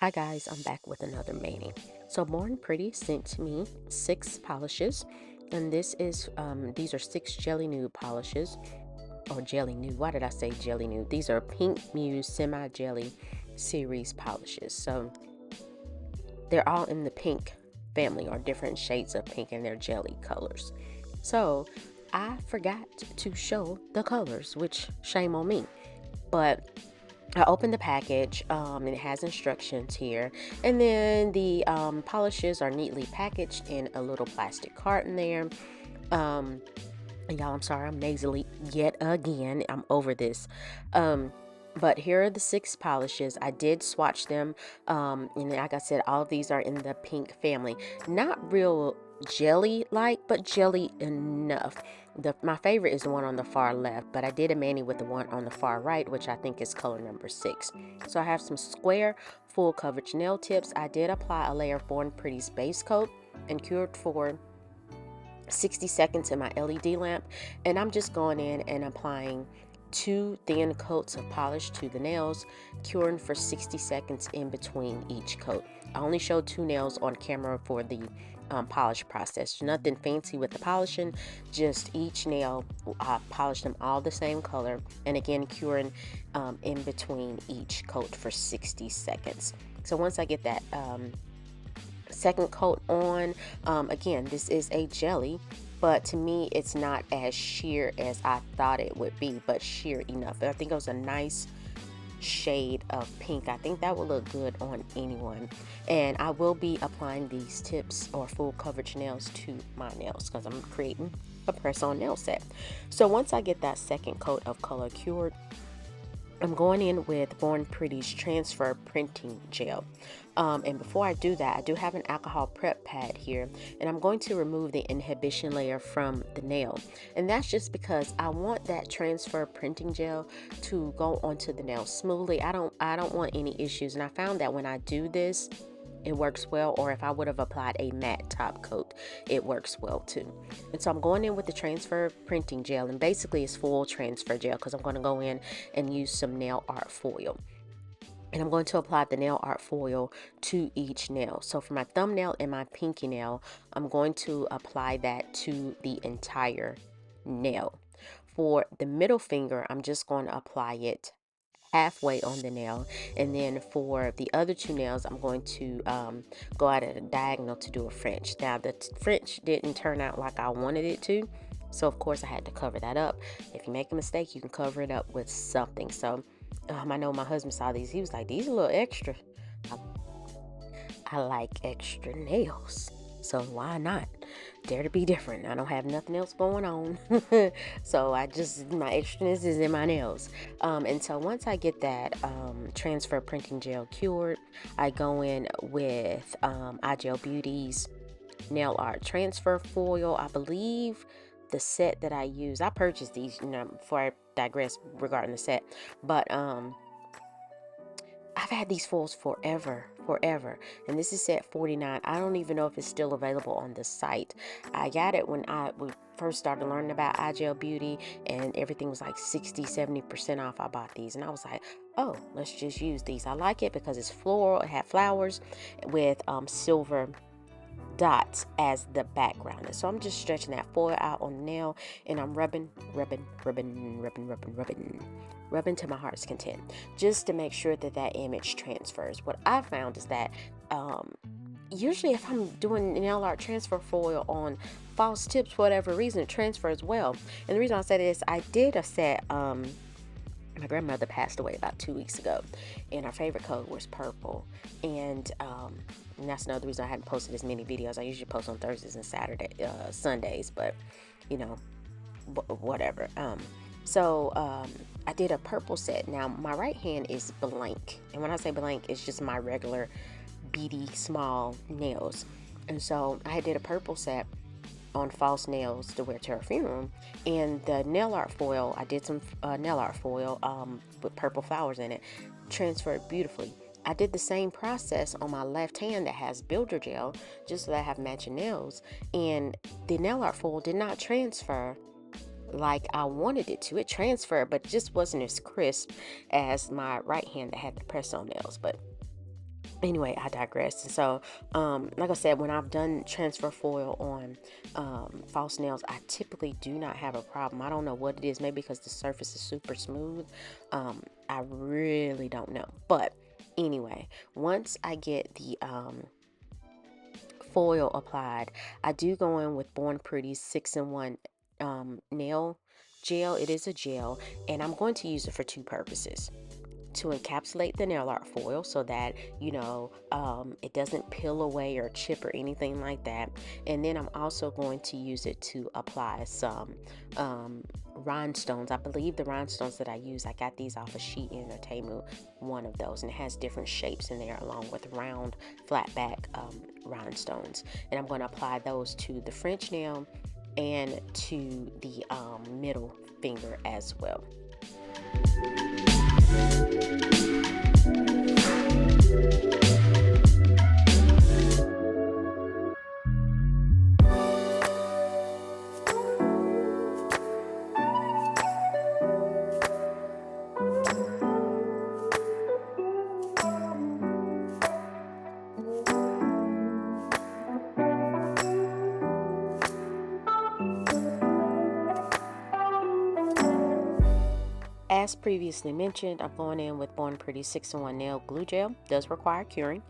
Hi guys, I'm back with another mani. So Born Pretty sent me 6 polishes, and these are 6 jelly nude polishes, or jelly nude. Why did I say jelly nude? These are Pink Muse Semi Jelly Series polishes. So they're all in the pink family, or different shades of pink, and they're jelly colors. So I forgot to show the colors, which shame on me. But I opened the package, and it has instructions here, and then the polishes are neatly packaged in a little plastic carton there. And y'all, I'm sorry, I'm nasally yet again. I'm over this. But here are the 6 polishes. I did swatch them, and like I said, all of these are in the pink family. Not real jelly like, but jelly enough. My favorite is the one on the far left, but I did a mani with the one on the far right, which I think is color number 6. So I have some square full coverage nail tips. I did apply a layer of Born Pretty's base coat and cured for 60 seconds in my LED lamp, and I'm just going in and applying 2 thin coats of polish to the nails, curing for 60 seconds in between each coat. I only showed 2 nails on camera for the polish process. Nothing fancy with the polishing, just each nail I polished them all the same color, and again curing in between each coat for 60 seconds. So once I get that second coat on, again, this is a jelly, but to me it's not as sheer as I thought it would be, but sheer enough. I think it was a nice shade of pink. I think that will look good on anyone, and I will be applying these tips or full coverage nails to my nails because I'm creating a press-on nail set. So once I get that second coat of color cured, I'm going in with Born Pretty's transfer printing gel. And before I do that, I do have an alcohol prep pad here, and I'm going to remove the inhibition layer from the nail. And that's just because I want that transfer printing gel to go onto the nail smoothly. I don't want any issues. And I found that when I do this, it works well, or if I would have applied a matte top coat, it works well too. And so I'm going in with the transfer printing gel, and basically it's full transfer gel because I'm going to go in and use some nail art foil. And I'm going to apply the nail art foil to each nail. So for my thumbnail and my pinky nail, I'm going to apply that to the entire nail. For the middle finger, I'm just going to apply it halfway on the nail, and then for the other 2 nails I'm going to go out at a diagonal to do a French. Now the French didn't turn out like I wanted it to, so of course I had to cover that up. If you make a mistake, you can cover it up with something. So I know my husband saw these, he was like, these are a little extra. I like extra nails, so why not dare to be different? I don't have nothing else going on. So my extraness is in my nails. And so once I get that transfer printing gel cured, I go in with 𝑻𝒊𝒔𝒉's nail art transfer foil. I believe the set that I use, I purchased these, before I digress regarding the set, but I've had these foils forever, and this is set 49. I don't even know if it's still available on the site. I got it when we first started learning about 𝑗L_Beauty, and everything was like 60-70% off. I bought these, and I was like, oh, let's just use these. I like it because it's floral. It had flowers with silver dots as the background. And so I'm just stretching that foil out on the nail, and I'm rubbing till my heart's content, just to make sure that that image transfers. What I found is that usually if I'm doing nail art transfer foil on false tips, for whatever reason, it transfers well. And the reason I say this, I did a set, my grandmother passed away about 2 weeks ago, and our favorite color was purple, and that's another reason I hadn't posted as many videos. I usually post on Thursdays and Sundays, but whatever. So I did a purple set. Now my right hand is blank, and when I say blank, it's just my regular beady small nails. And so I did a purple set on false nails to wear to her funeral, and the nail art foil, I did some nail art foil with purple flowers in it, transferred beautifully. I did the same process on my left hand that has builder gel, just so that I have matching nails, and the nail art foil did not transfer like I wanted it to. It transferred, but it just wasn't as crisp as my right hand that had the press on nails. But Anyway, I digress. So like I said, when I've done transfer foil on false nails, I typically do not have a problem. I don't know what it is, maybe because the surface is super smooth. I really don't know, but anyway, once I get the foil applied, I do go in with Born Pretty 6-in-1 nail gel. It is a gel, and I'm going to use it for two purposes: to encapsulate the nail art foil so that it doesn't peel away or chip or anything like that. And then I'm also going to use it to apply some rhinestones. I believe the rhinestones that I use, I got these off of Shein or Temu, one of those, and it has different shapes in there along with round flat back rhinestones. And I'm going to apply those to the French nail and to the middle finger as well. As previously mentioned, I'm going in with Born Pretty 6-in-1 nail glue gel. Does require curing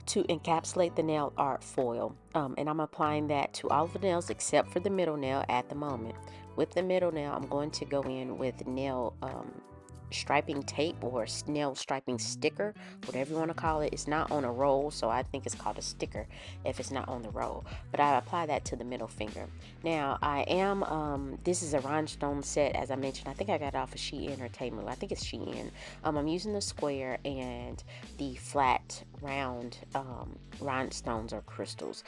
to encapsulate the nail art foil. And I'm applying that to all of the nails except for the middle nail at the moment. With the middle nail, I'm going to go in with nail striping tape or nail striping sticker, whatever you want to call it. It's not on a roll, so I think it's called a sticker if it's not on the roll, but I apply that to the middle finger. Now I am this is a rhinestone set, as I mentioned. I think I got it off of Shein or Temu. I think it's Shein. I'm using the square and the flat round rhinestones or crystals.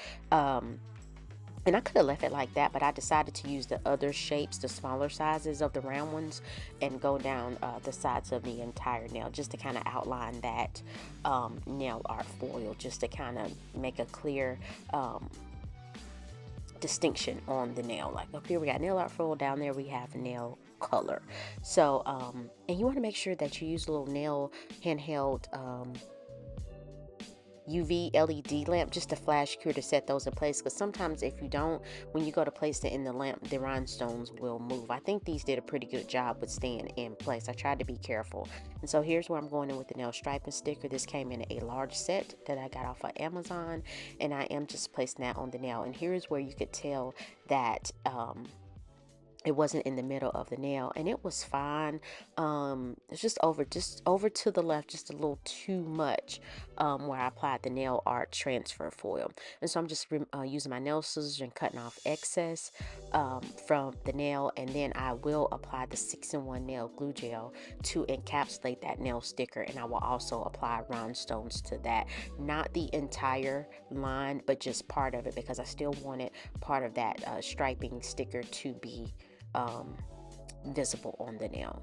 And I could have left it like that, but I decided to use the other shapes, the smaller sizes of the round ones, and go down the sides of the entire nail just to kind of outline that nail art foil, just to kind of make a clear distinction on the nail. Like up here we got nail art foil, down there we have nail color. So and you want to make sure that you use a little nail handheld UV LED lamp just to flash cure to set those in place, because sometimes if you don't, when you go to place it in the lamp, the rhinestones will move. I think these did a pretty good job with staying in place. I tried to be careful. And so here's where I'm going in with the nail striping sticker. This came in a large set that I got off of Amazon, and I am just placing that on the nail. And here's where you could tell that it wasn't in the middle of the nail, and it was fine. It's just over to the left, just a little too much, where I applied the nail art transfer foil. And so I'm just using my nail scissors and cutting off excess from the nail, and then I will apply the 6-in-1 nail glue gel to encapsulate that nail sticker. And I will also apply rhinestones to that, not the entire line, but just part of it, because I still wanted part of that striping sticker to be visible on the nail.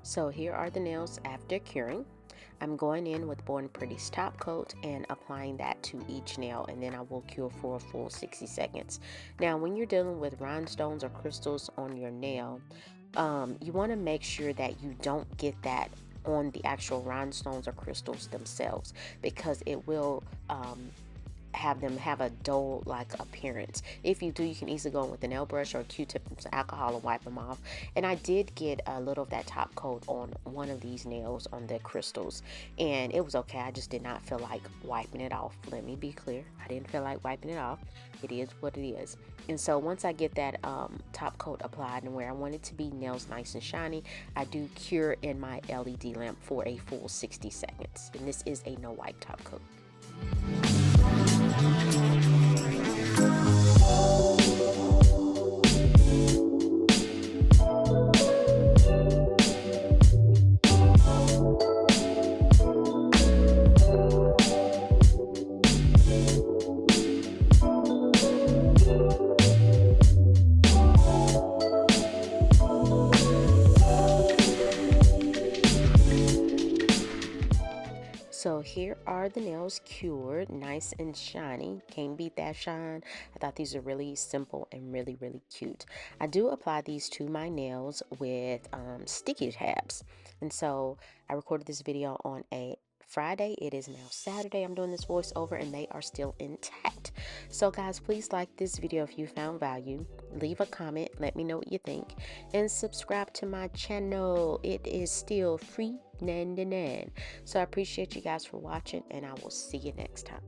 So here are the nails after curing. I'm going in with Born Pretty's top coat and applying that to each nail, and then I will cure for a full 60 seconds. Now, when you're dealing with rhinestones or crystals on your nail, you want to make sure that you don't get that on the actual rhinestones or crystals themselves, because it will have them have a dull like appearance. If you do, you can easily go in with a nail brush or a Q-tip and some alcohol and wipe them off. And I did get a little of that top coat on one of these nails on the crystals, and it was okay. I just did not feel like wiping it off. Let me be clear, I didn't feel like wiping it off. It is what it is. And so once I get that top coat applied and where I want it to be, nails nice and shiny, I do cure in my LED lamp for a full 60 seconds. And this is a no wipe top coat. So here are the nails cured, nice and shiny. Can't beat that shine. I thought these are really simple and really, really cute. I do apply these to my nails with sticky tabs. And so I recorded this video on a Friday. It is now Saturday. I'm doing this voiceover and they are still intact. So guys, please like this video if you found value. Leave a comment, let me know what you think, and subscribe to my channel. It is still free 99. So I appreciate you guys for watching, and I will see you next time.